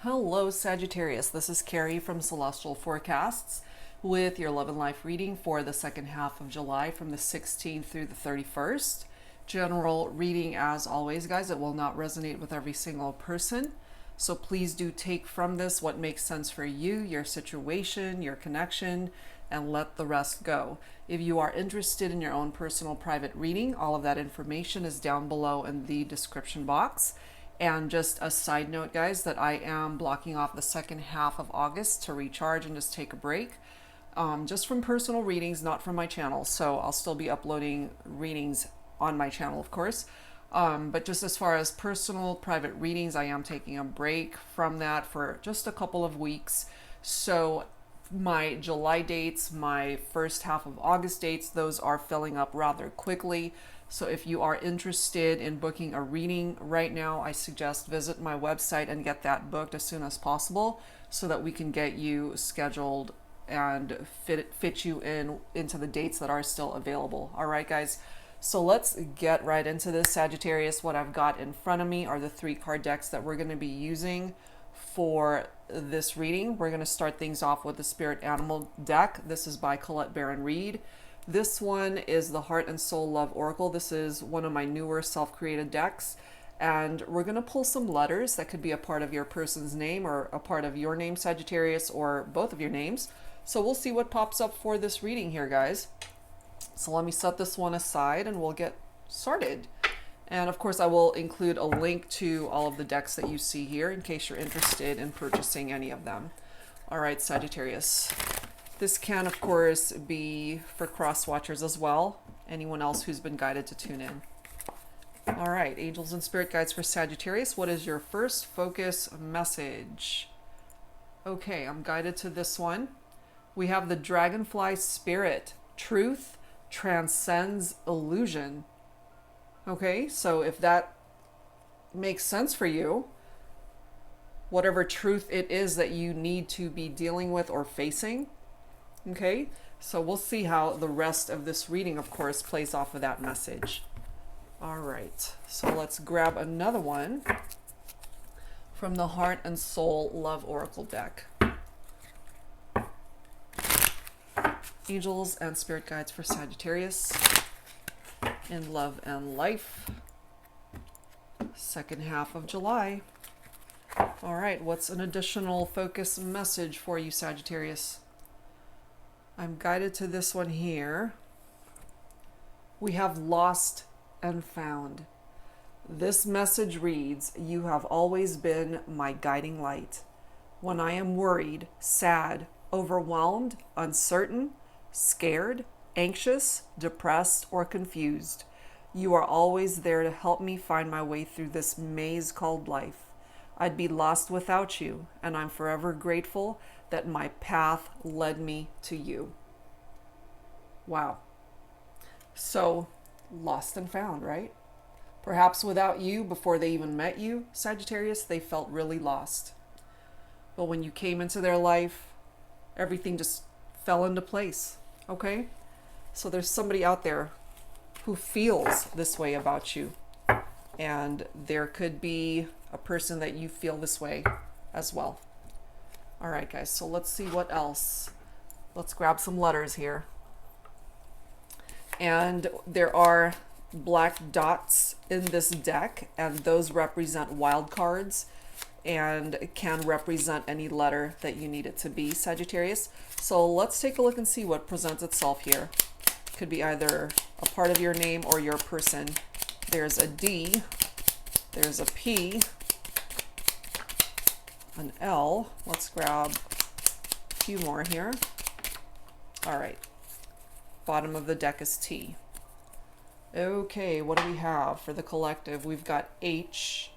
Hello Sagittarius, this is Carrie from Celestial Forecasts with your love and life reading for the second half of July from the 16th through the 31st. General reading as always, guys. It will not resonate with every single person. So please do take from this what makes sense for you, your situation, your connection, and let the rest go. If you are interested in your own personal private reading, all of that information is down below in the description box. And just a side note, guys, that I am blocking off the second half of August to recharge and just take a break. Just from personal readings, not from my channel. So I'll still be uploading readings on my channel, of course. But just as far as personal private readings, I am taking a break from that for just a couple of weeks. So my July dates, my first half of August dates, those are filling up rather quickly. So if you are interested in booking a reading right now, I suggest visit my website and get that booked as soon as possible so that we can get you scheduled and fit you into the dates that are still available. All right, guys. So let's get right into this, Sagittarius. What I've got in front of me are the 3-card decks that we're going to be using for this reading. We're going to start things off with the Spirit Animal deck. This is by Colette Baron Reed. This one is the Heart and Soul Love Oracle. This is one of my newer self-created decks. And we're going to pull some letters that could be a part of your person's name or a part of your name, Sagittarius, or both of your names. So we'll see what pops up for this reading here, guys. So let me set this one aside and we'll get started. And of course, I will include a link to all of the decks that you see here in case you're interested in purchasing any of them. All right, Sagittarius. This can, of course, be for cross watchers as well. Anyone else who's been guided to tune in. All right, angels and spirit guides for Sagittarius. What is your first focus message? Okay, I'm guided to this one. We have the Dragonfly Spirit. Truth transcends illusion. Okay, so if that makes sense for you, whatever truth it is that you need to be dealing with or facing, okay, so we'll see how the rest of this reading, of course, plays off of that message. All right, so let's grab another one from the Heart and Soul Love Oracle deck. Angels and spirit guides for Sagittarius in love and life, second half of July. All right, what's an additional focus message for you, Sagittarius? I'm guided to this one here. We have lost and found. This message reads, you have always been my guiding light. When I am worried, sad, overwhelmed, uncertain, scared, anxious, depressed, or confused, you are always there to help me find my way through this maze called life. I'd be lost without you, and I'm forever grateful that my path led me to you. Wow. So, lost and found, right? Perhaps without you, before they even met you, Sagittarius, they felt really lost. But when you came into their life, everything just fell into place, okay? So there's somebody out there who feels this way about you. And there could be a person that you feel this way as well. All right, guys, so let's see what else. Let's grab some letters here. And there are black dots in this deck, and those represent wild cards and can represent any letter that you need it to be, Sagittarius. So let's take a look and see what presents itself here. Could be either a part of your name or your person. There's a D, there's a P, an L. Let's grab a few more here. All right, bottom of the deck is T. Okay, what do we have for the collective? We've got H,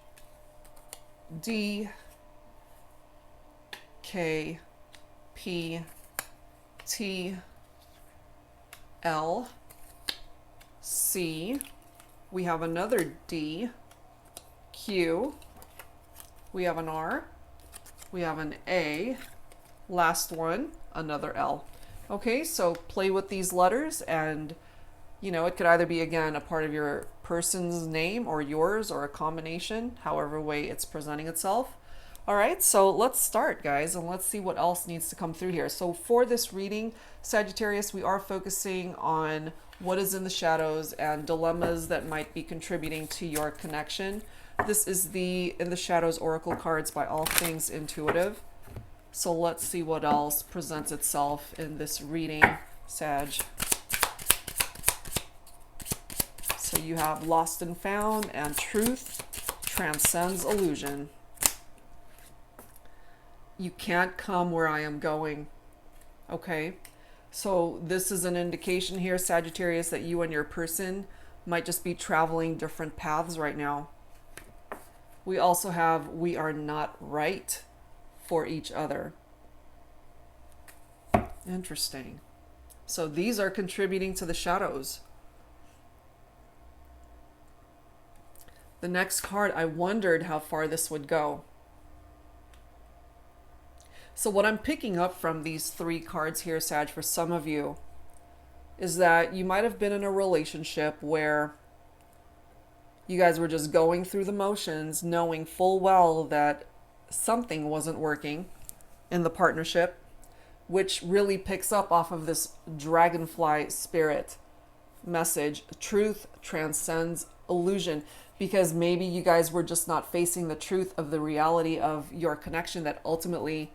D, K, P, T, L, C. We have another D, Q. We have an R. We have an A. Last one, another L. Okay, so play with these letters, and you know, it could either be, again, a part of your person's name or yours, or a combination, however way it's presenting itself. All right, so let's start, guys, and let's see what else needs to come through here. So for this reading, Sagittarius, we are focusing on what is in the shadows and dilemmas that might be contributing to your connection. This is the In the Shadows Oracle cards by All Things Intuitive. So let's see what else presents itself in this reading, Sag. So you have Lost and Found and Truth transcends illusion. You can't come where I am going. Okay, so this is an indication here, Sagittarius, that you and your person might just be traveling different paths right now. We also have we are not right for each other. Interesting. So these are contributing to the shadows. The next card, I wondered how far this would go. So what I'm picking up from these three cards here, Sag, for some of you, is that you might have been in a relationship where you guys were just going through the motions, knowing full well that something wasn't working in the partnership, which really picks up off of this dragonfly spirit message. Truth transcends illusion, because maybe you guys were just not facing the truth of the reality of your connection, that ultimately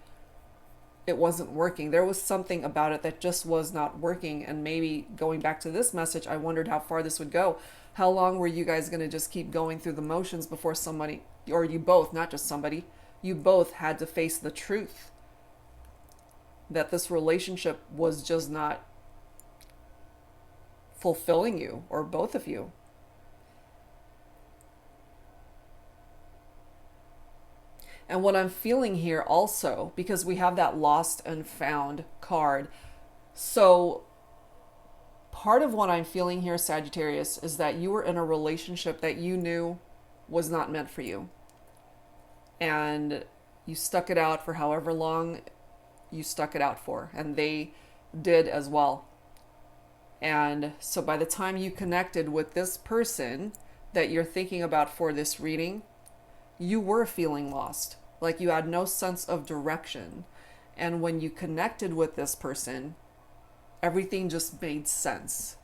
it wasn't working. There was something about it that just was not working. And maybe going back to this message, I wondered how far this would go. How long were you guys going to just keep going through the motions before somebody, or you both, not just somebody, you both had to face the truth that this relationship was just not fulfilling you, or both of you. And what I'm feeling here also, because we have that Lost and Found card. So part of what I'm feeling here, Sagittarius, is that you were in a relationship that you knew was not meant for you. And you stuck it out for however long you stuck it out for. And they did as well. And so by the time you connected with this person that you're thinking about for this reading, you were feeling lost, like you had no sense of direction. And when you connected with this person, everything just made sense.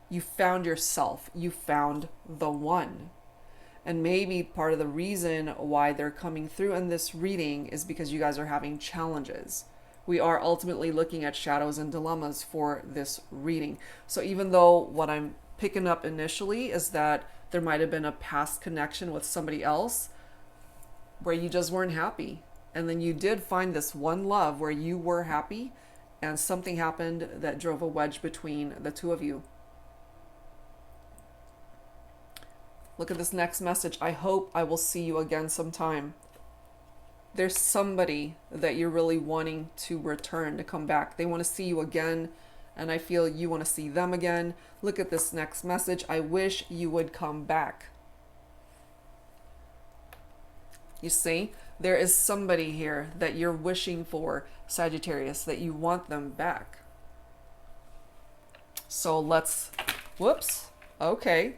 You found yourself, you found the one. And maybe part of the reason why they're coming through in this reading is because you guys are having challenges. We are ultimately looking at shadows and dilemmas for this reading. So even though what I'm picking up initially is that there might have been a past connection with somebody else where you just weren't happy, and then you did find this one love where you were happy, and something happened that drove a wedge between the two of you. Look at this next message. I hope I will see you again sometime. There's somebody that you're really wanting to return, to come back. They want to see you again, and I feel you want to see them again. Look at this next message. I wish you would come back. You see, there is somebody here that you're wishing for, Sagittarius, that you want them back. So let's, whoops, okay.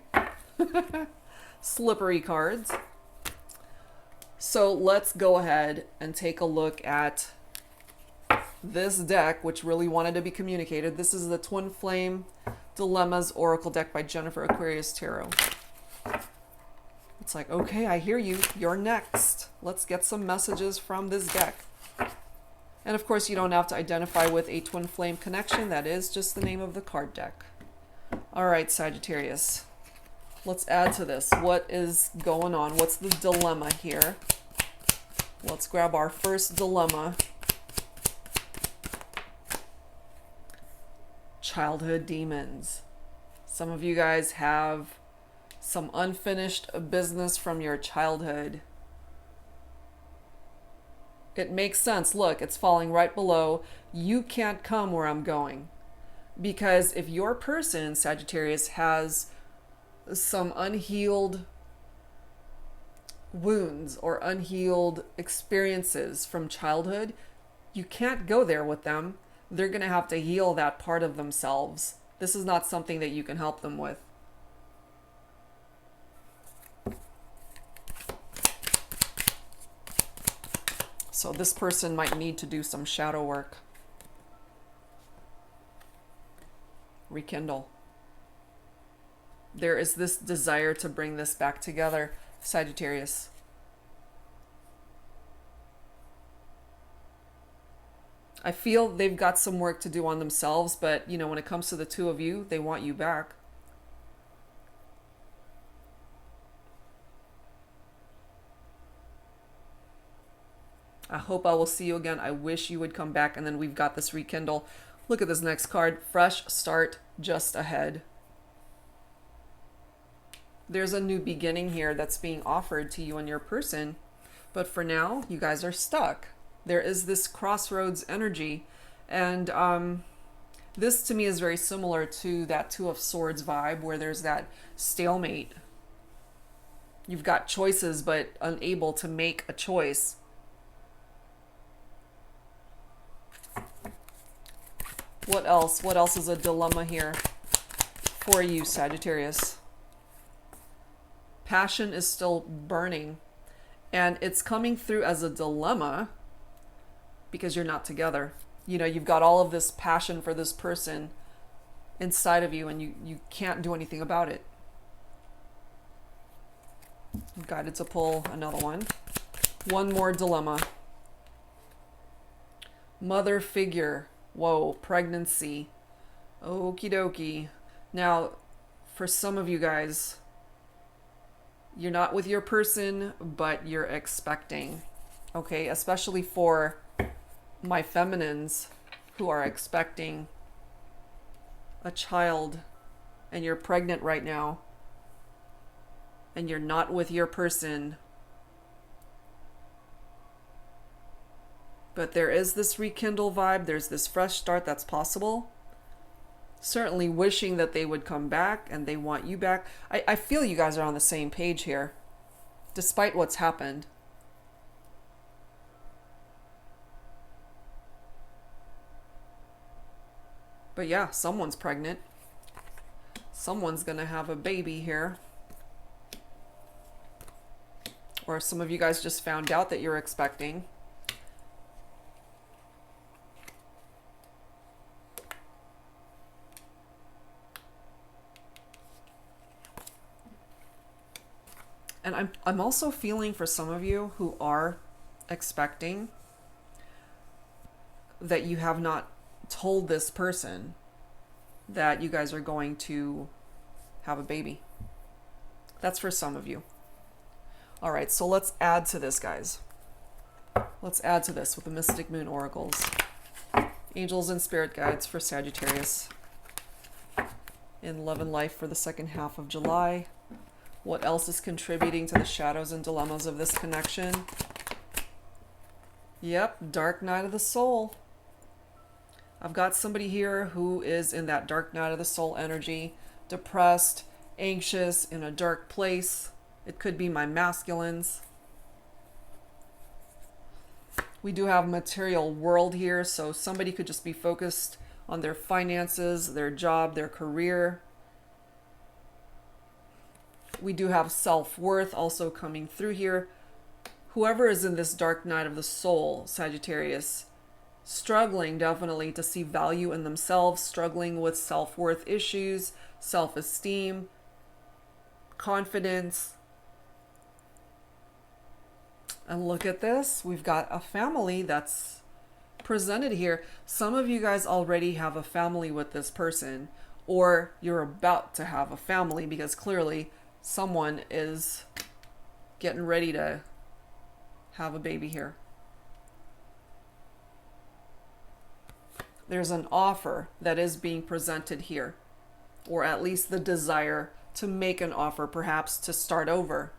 Slippery cards. So let's go ahead and take a look at this deck, which really wanted to be communicated. This is the Twin Flame Dilemmas Oracle deck by Jennifer Aquarius Tarot. It's like, okay, I hear you. You're next. Let's get some messages from this deck. And of course, you don't have to identify with a twin flame connection. That is just the name of the card deck. All right, Sagittarius. Let's add to this. What is going on? What's the dilemma here? Let's grab our first dilemma. Childhood demons. Some of you guys have some unfinished business from your childhood. It makes sense. Look, it's falling right below. You can't come where I'm going. Because if your person, Sagittarius, has some unhealed wounds or unhealed experiences from childhood, you can't go there with them. They're going to have to heal that part of themselves. This is not something that you can help them with. So this person might need to do some shadow work. Rekindle. There is this desire to bring this back together, Sagittarius. I feel they've got some work to do on themselves, but, you know, when it comes to the two of you, they want you back. I hope I will see you again. I wish you would come back. And then we've got this rekindle. Look at this next card. Fresh start just ahead. There's a new beginning here that's being offered to you and your person. But for now, you guys are stuck. There is this crossroads energy. And this to me is very similar to that Two of Swords vibe where there's that stalemate. You've got choices but unable to make a choice. What else? What else is a dilemma here for you, Sagittarius? Passion is still burning, and it's coming through as a dilemma because you're not together. You know, you've got all of this passion for this person inside of you, and you can't do anything about it. I'm guided to pull another one. One more dilemma. Mother figure. Whoa, pregnancy. Okie dokie. Now, for some of you guys, you're not with your person, but you're expecting. Okay, especially for my feminines who are expecting a child and you're pregnant right now and you're not with your person. But there is this rekindle vibe. There's this fresh start that's possible. Certainly wishing that they would come back and they want you back. I feel you guys are on the same page here, despite what's happened. But yeah, someone's pregnant. Someone's going to have a baby here. Or some of you guys just found out that you're expecting. And I'm also feeling for some of you who are expecting that you have not told this person that you guys are going to have a baby. That's for some of you. All right, so let's add to this, guys. Let's add to this with the Mystic Moon Oracles. Angels and Spirit Guides for Sagittarius. In Love and Life for the second half of July. What else is contributing to the shadows and dilemmas of this connection? Yep, dark night of the soul. I've got somebody here who is in that dark night of the soul energy, depressed, anxious, in a dark place. It could be my masculines. We do have material world here, so somebody could just be focused on their finances, their job, their career. We do have self-worth also coming through here. Whoever is in this dark night of the soul, Sagittarius, struggling definitely to see value in themselves, struggling with self-worth issues, self-esteem, confidence. And look at this. We've got a family that's presented here. Some of you guys already have a family with this person, or you're about to have a family because clearly someone is getting ready to have a baby here. There's an offer that is being presented here, or at least the desire to make an offer, perhaps to start over.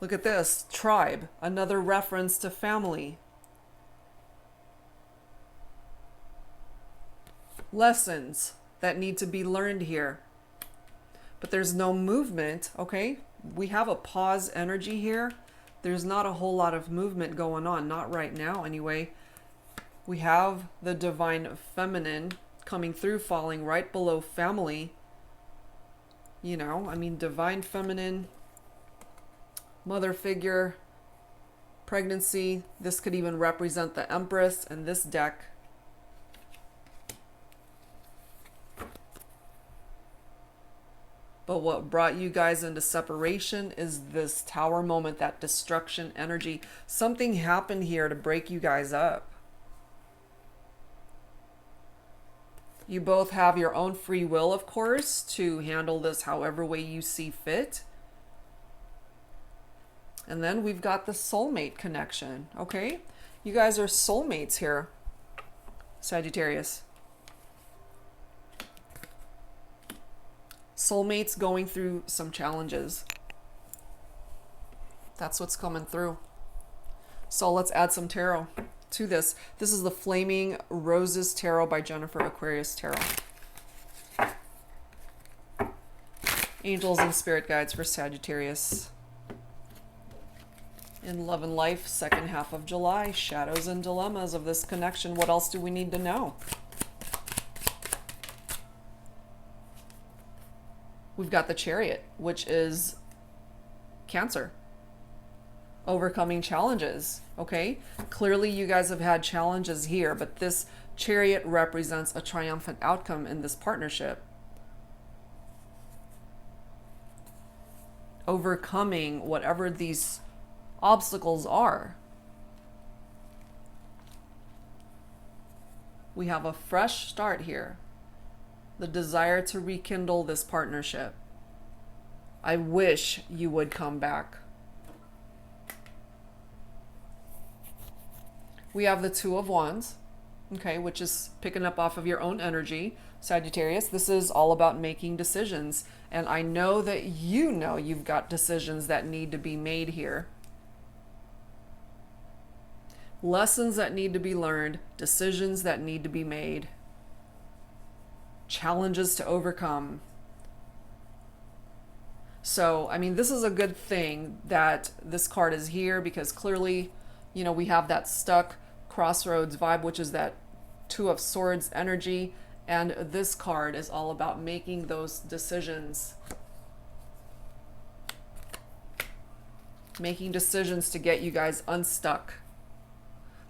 Look at this, tribe, another reference to family. Lessons that need to be learned here. But there's no movement, okay? We have a pause energy here. There's not a whole lot of movement going on, not right now anyway. We have the divine feminine coming through, falling right below family. You know, I mean, divine feminine, mother figure, pregnancy. This could even represent the Empress in this deck. But what brought you guys into separation is this Tower moment, that destruction energy. Something happened here to break you guys up. You both have your own free will, of course, to handle this however way you see fit. And then we've got the soulmate connection, okay? You guys are soulmates here, Sagittarius. Soulmates going through some challenges. That's what's coming through. So let's add some tarot to this. This is the Flaming Roses Tarot by Jennifer Aquarius Tarot. Angels and spirit guides for Sagittarius. In love and life, second half of July. Shadows and dilemmas of this connection. What else do we need to know? We've got the Chariot, which is Cancer. Overcoming challenges, okay? Clearly you guys have had challenges here, but this Chariot represents a triumphant outcome in this partnership. Overcoming whatever these obstacles are. We have a fresh start here. The desire to rekindle this partnership. I wish you would come back. We have the Two of Wands, okay, which is picking up off of your own energy, Sagittarius. This is all about making decisions. And I know that you know you've got decisions that need to be made here. Lessons that need to be learned, decisions that need to be made. Challenges to overcome. So, I mean, this is a good thing that this card is here, because clearly, you know, we have that stuck crossroads vibe, which is that Two of Swords energy. And this card is all about making those decisions. Making decisions to get you guys unstuck.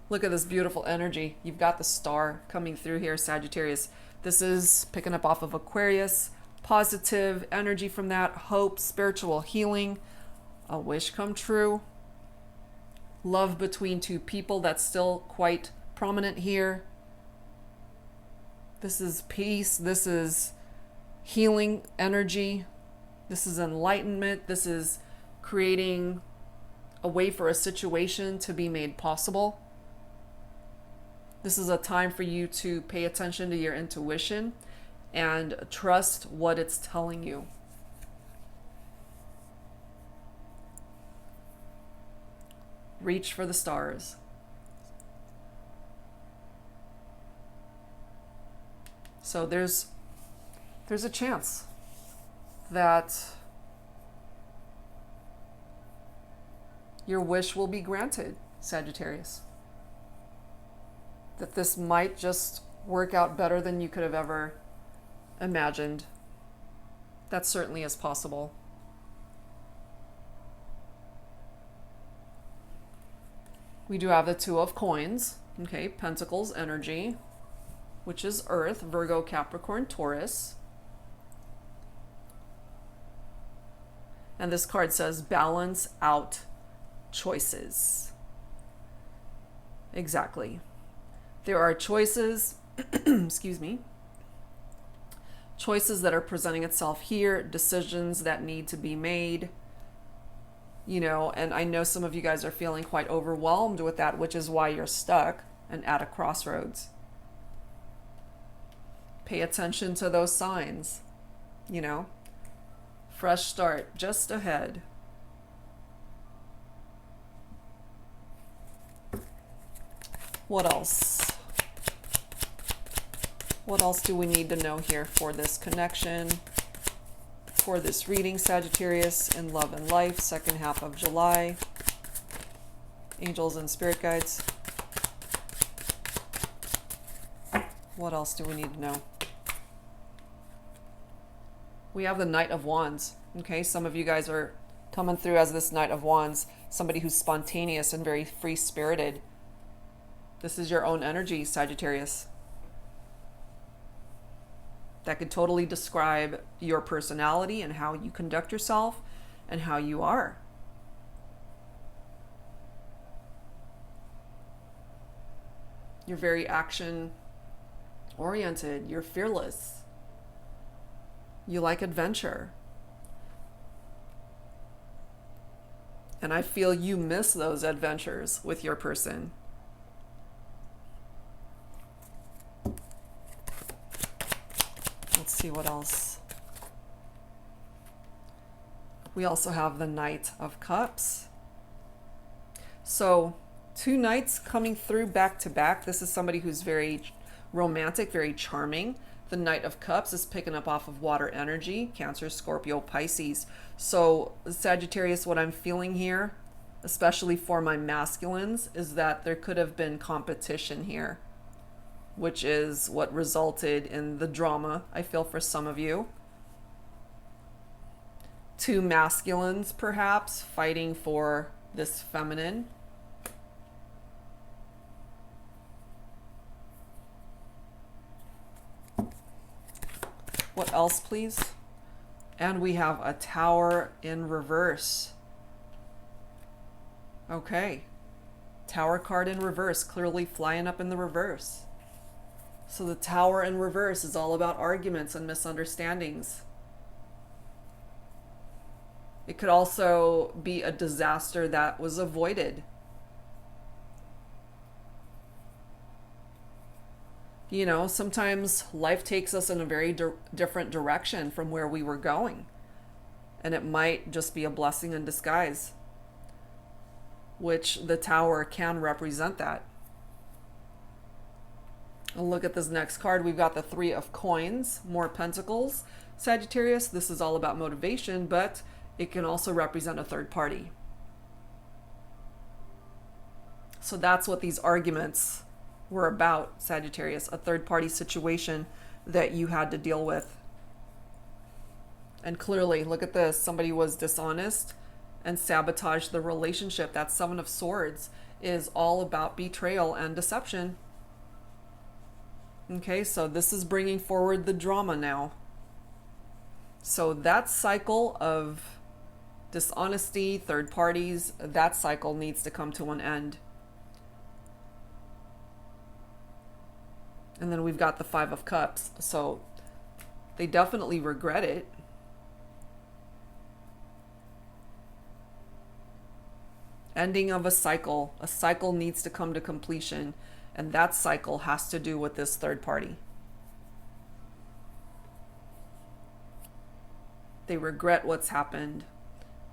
Look at this beautiful energy. You've got the Star coming through here, Sagittarius. This is picking up off of Aquarius. Positive energy from that. Hope, spiritual healing. A wish come true. Love between two people. That's still quite prominent here. This is peace. This is healing energy. This is enlightenment. This is creating a way for a situation to be made possible. This is a time for you to pay attention to your intuition and trust what it's telling you. Reach for the stars. So there's a chance that your wish will be granted, Sagittarius. That this might just work out better than you could have ever imagined. That certainly is possible. We do have the Two of Coins, okay, Pentacles energy, which is Earth, Virgo, Capricorn, Taurus. And this card says balance out choices. Exactly. There are choices, excuse me, choices that are presenting itself here, decisions that need to be made, you know, and I know some of you guys are feeling quite overwhelmed with that, which is why you're stuck and at a crossroads. Pay attention to those signs, you know, fresh start just ahead. What else? What else do we need to know here for this connection? For this reading, Sagittarius, in love and life, second half of July. Angels and spirit guides. What else do we need to know? We have the Knight of Wands. Okay, some of you guys are coming through as this Knight of Wands. somebody who's spontaneous and very free-spirited. This is your own energy, Sagittarius. That could totally describe your personality and how you conduct yourself and how you are. You're very action-oriented. You're fearless. You like adventure. And I feel you miss those adventures with your person. Let's see what else. We also have the Knight of Cups. So 2 knights coming through back to back. This is somebody who's very romantic, very charming. The Knight of Cups is picking up off of water energy, Cancer, Scorpio, Pisces. So Sagittarius, what I'm feeling here, especially for my masculines, is that there could have been competition here, which is what resulted in the drama, I feel, for some of you. 2 masculines, perhaps, fighting for this feminine. What else, please? And we have a Tower in reverse. Okay. Tower card in reverse, clearly flying up in the reverse. So the Tower in reverse is all about arguments and misunderstandings. It could also be a disaster that was avoided. You know, sometimes life takes us in a very different direction from where we were going. And it might just be a blessing in disguise, which the Tower can represent that. And look at this next card. We've got the 3 of Coins, more Pentacles. Sagittarius, this is all about motivation, but it can also represent a third party. So that's what these arguments were about, Sagittarius, a third party situation that you had to deal with. And clearly, look at this, somebody was dishonest and sabotaged the relationship. That 7 of Swords is all about betrayal and deception. Okay, so this is bringing forward the drama now. So that cycle of dishonesty, third parties, that cycle needs to come to an end. And then we've got the 5 of Cups. So they definitely regret it. Ending of a cycle. A cycle needs to come to completion. And that cycle has to do with this third party. They regret what's happened.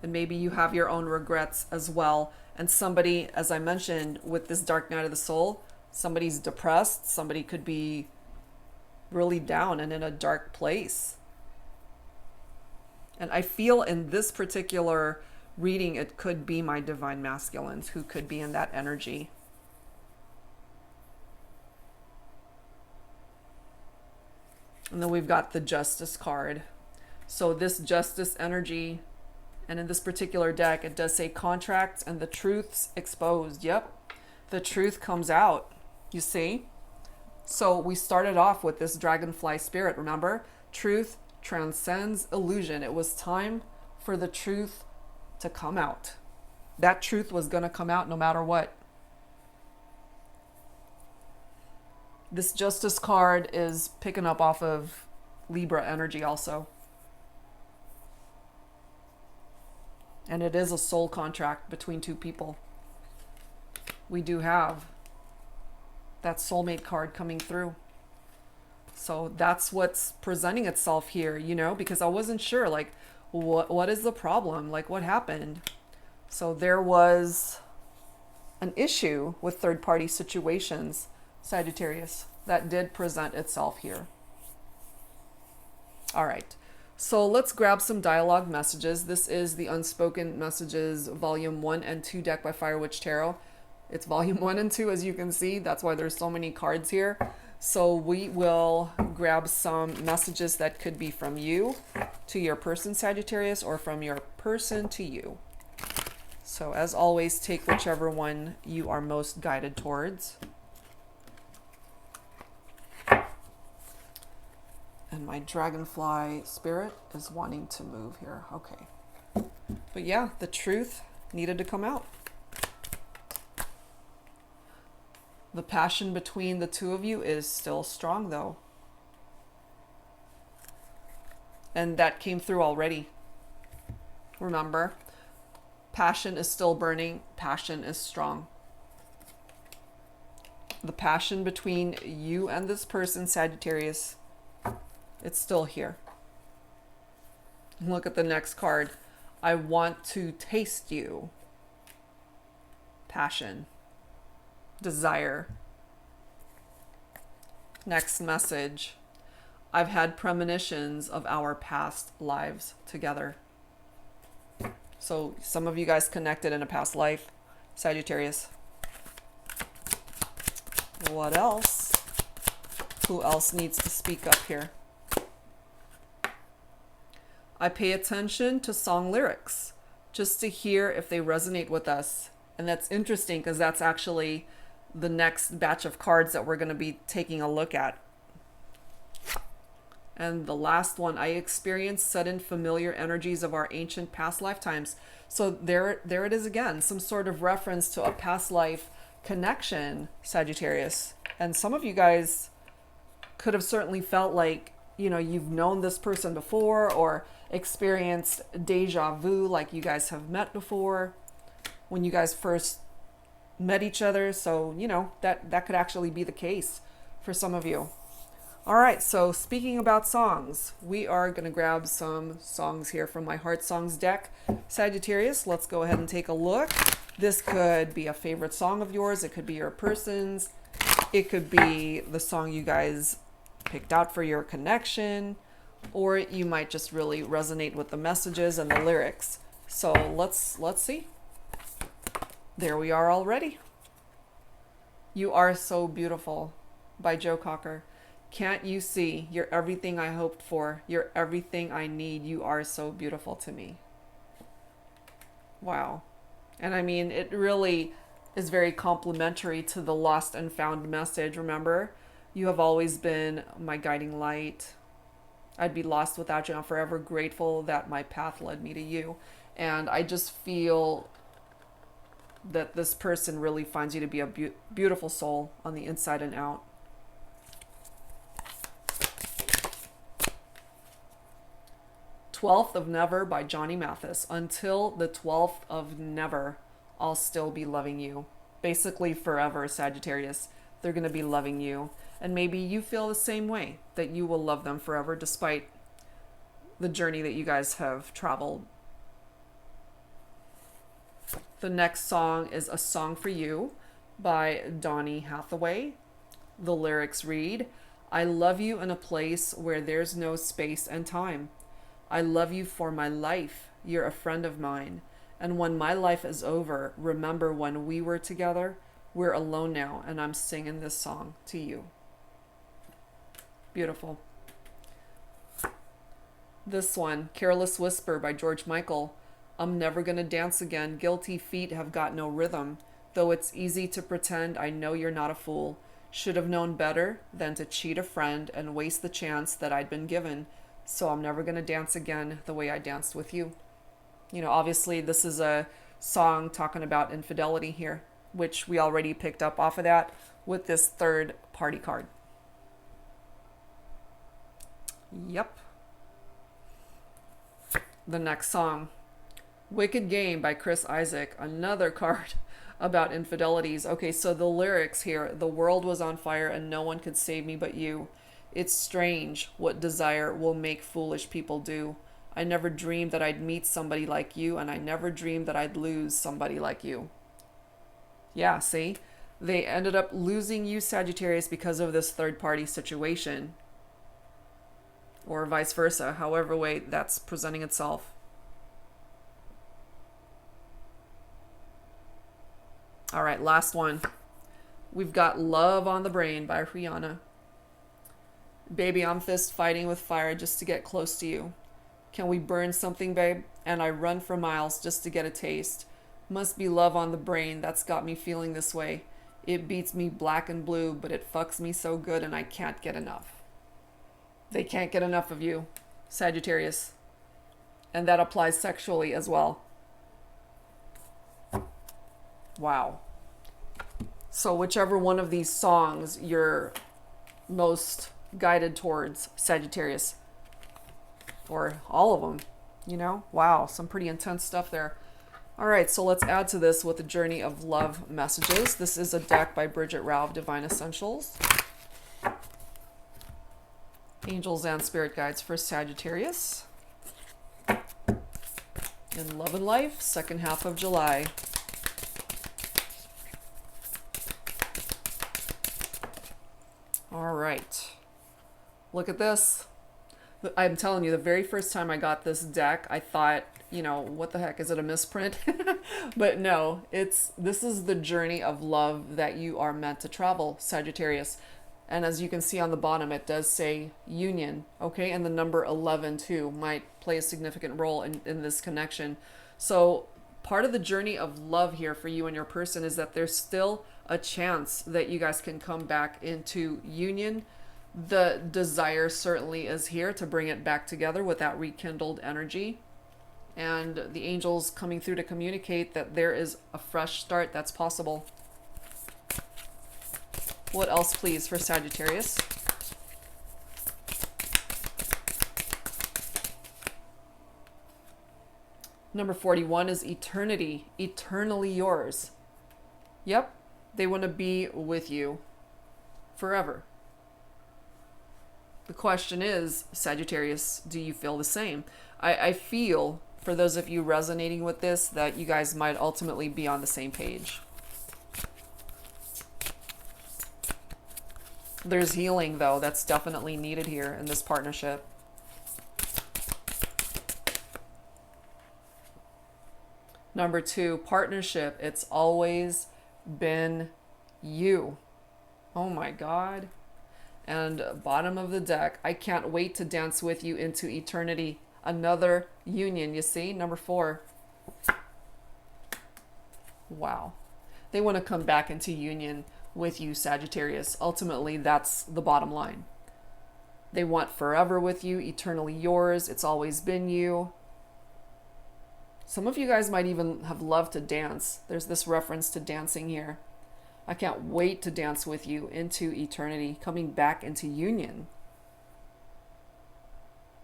And maybe you have your own regrets as well. And somebody, as I mentioned, with this dark night of the soul, somebody's depressed. Somebody could be really down and in a dark place. And I feel in this particular reading, it could be my divine masculines who could be in that energy. And then we've got the Justice card. So this Justice energy, and in this particular deck, it does say contracts and the truths exposed. Yep, the truth comes out, you see? So we started off with this dragonfly spirit, remember? Truth transcends illusion. It was time for the truth to come out. That truth was going to come out no matter what. This Justice card is picking up off of Libra energy also. And it is a soul contract between 2 people. We do have that soulmate card coming through. So that's what's presenting itself here, you know, because I wasn't sure, like, what is the problem? Like, what happened? So there was an issue with third-party situations, Sagittarius, that did present itself here. All right. So let's grab some dialogue messages. This is the Unspoken Messages Volume 1 and 2 deck by Fire Witch Tarot. It's Volume 1 and 2, as you can see. That's why there's so many cards here. So we will grab some messages that could be from you to your person, Sagittarius, or from your person to you. So as always, take whichever one you are most guided towards. And my dragonfly spirit is wanting to move here. Okay. But yeah, the truth needed to come out. The passion between the two of you is still strong though. And that came through already. Remember, passion is still burning. Passion is strong. The passion between you and this person, Sagittarius, it's still here. Look at the next card. I want to taste you. Passion. Desire. Next message. I've had premonitions of our past lives together. So some of you guys connected in a past life, Sagittarius. What else? Who else needs to speak up here? I pay attention to song lyrics just to hear if they resonate with us. And that's interesting because that's actually the next batch of cards that we're going to be taking a look at. And the last one, I experience sudden familiar energies of our ancient past lifetimes. So there it is again, some sort of reference to a past life connection, Sagittarius. And some of you guys could have certainly felt like, you know, you've known this person before or experienced deja vu, like you guys have met before when you guys first met each other. So, you know, that could actually be the case for some of you. All right, so speaking about songs, we are going to grab some songs here from my Heart Songs deck. Sagittarius, let's go ahead and take a look. This could be a favorite song of yours. It could be your person's. It could be the song you guys picked out for your connection, or you might just really resonate with the messages and the lyrics. So let's see. There we are already. You Are So Beautiful by Joe Cocker. Can't you see? You're everything I hoped for. You're everything I need. You are so beautiful to me. Wow. And I mean, it really is very complimentary to the lost and found message. Remember, you have always been my guiding light. I'd be lost without you. I'm forever grateful that my path led me to you. And I just feel that this person really finds you to be a beautiful soul on the inside and out. 12th of Never by Johnny Mathis. Until the 12th of Never, I'll still be loving you. Basically forever, Sagittarius. They're going to be loving you. And maybe you feel the same way, that you will love them forever despite the journey that you guys have traveled. The next song is A Song for You by Donny Hathaway. The lyrics read, I love you in a place where there's no space and time. I love you for my life. You're a friend of mine. And when my life is over, remember when we were together? We're alone now, and I'm singing this song to you. Beautiful. This one, Careless Whisper by George Michael. I'm never gonna dance again. Guilty feet have got no rhythm. Though it's easy to pretend, I know you're not a fool. Should have known better than to cheat a friend and waste the chance that I'd been given. So I'm never gonna dance again the way I danced with you. You know, obviously this is a song talking about infidelity here, which we already picked up off of that with this third party card. Yep. The next song, Wicked Game by Chris Isaac, another card about infidelities. Okay, so the lyrics here, the world was on fire and no one could save me but you. It's strange what desire will make foolish people do. I never dreamed that I'd meet somebody like you, and I never dreamed that I'd lose somebody like you. Yeah, see? They ended up losing you, Sagittarius, because of this third-party situation. Or vice versa, however way that's presenting itself. All right, last one. We've got Love on the Brain by Rihanna. Baby, I'm fist fighting with fire just to get close to you. Can we burn something, babe? And I run for miles just to get a taste. Must be love on the brain that's got me feeling this way. It beats me black and blue, but it fucks me so good and I can't get enough. They can't get enough of you, Sagittarius. And that applies sexually as well. Wow. So whichever one of these songs you're most guided towards, Sagittarius, or all of them, you know? Wow, some pretty intense stuff there. All right, so let's add to this with the Journey of Love messages. This is a deck by Bridget Rao of Divine Essentials. Angels and Spirit Guides for Sagittarius. In Love and Life, second half of July. All right. Look at this. I'm telling you, the very first time I got this deck, I thought, you know, what the heck, is it a misprint? But no, this is the journey of love that you are meant to travel, Sagittarius. And as you can see on the bottom, it does say union, okay? And the number 11 too might play a significant role in this connection. So part of the journey of love here for you and your person is that there's still a chance that you guys can come back into union. The desire certainly is here to bring it back together with that rekindled energy. And the angels coming through to communicate that there is a fresh start that's possible. What else, please, for Sagittarius? Number 41 is eternity, eternally yours. Yep, they want to be with you forever. The question is, Sagittarius, do you feel the same? I feel, for those of you resonating with this, that you guys might ultimately be on the same page. There's healing, though, that's definitely needed here in this partnership. Number 2, partnership. It's always been you. Oh my God. And bottom of the deck, I can't wait to dance with you into eternity. Another union, you see? Number 4. Wow. They want to come back into union with you, Sagittarius. Ultimately, that's the bottom line. They want forever with you, eternally yours. It's always been you. Some of you guys might even have loved to dance. There's this reference to dancing here. I can't wait to dance with you into eternity, coming back into union.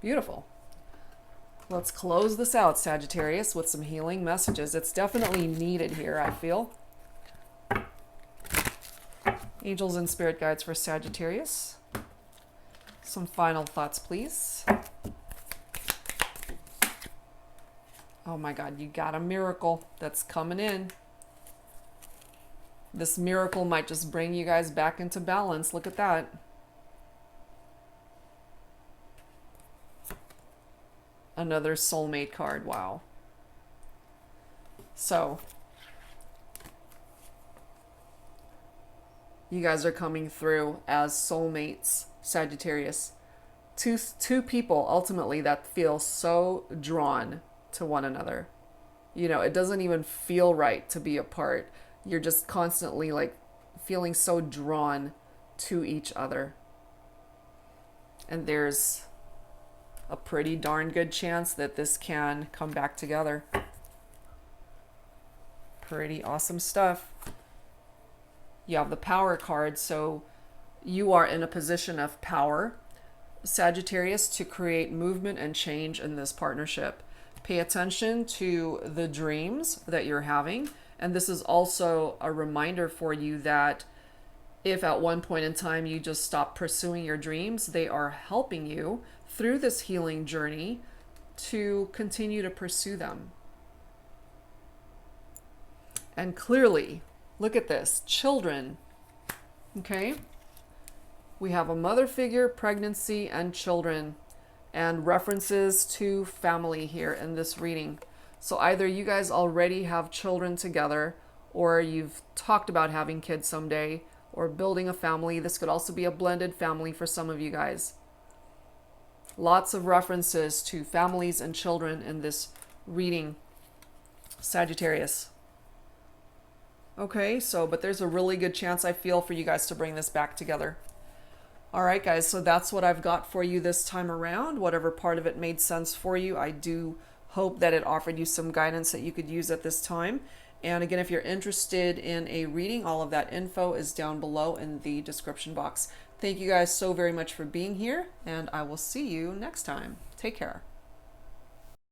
Beautiful. Let's close this out, Sagittarius, with some healing messages. It's definitely needed here, I feel. Angels and Spirit Guides for Sagittarius. Some final thoughts, please. Oh my God, you got a miracle that's coming in. This miracle might just bring you guys back into balance. Look at that. Another soulmate card. Wow. So, you guys are coming through as soulmates, Sagittarius. Two people, ultimately, that feel so drawn to one another. You know, it doesn't even feel right to be apart. You're just constantly like feeling so drawn to each other. And there's a pretty darn good chance that this can come back together. Pretty awesome stuff. You have the Power card, so you are in a position of power, Sagittarius, to create movement and change in this partnership. Pay attention to the dreams that you're having. And this is also a reminder for you that if at one point in time you just stop pursuing your dreams, they are helping you through this healing journey to continue to pursue them. And clearly, look at this, children, okay? We have a mother figure, pregnancy, and children, and references to family here in this reading. So either you guys already have children together, or you've talked about having kids someday, or building a family. This could also be a blended family for some of you guys. Lots of references to families and children in this reading, Sagittarius. Okay, so, but there's a really good chance, I feel, for you guys to bring this back together. All right, guys, so that's what I've got for you this time around. Whatever part of it made sense for you, I do hope that it offered you some guidance that you could use at this time. And again, if you're interested in a reading, all of that info is down below in the description box. Thank you guys so very much for being here, and I will see you next time. Take care.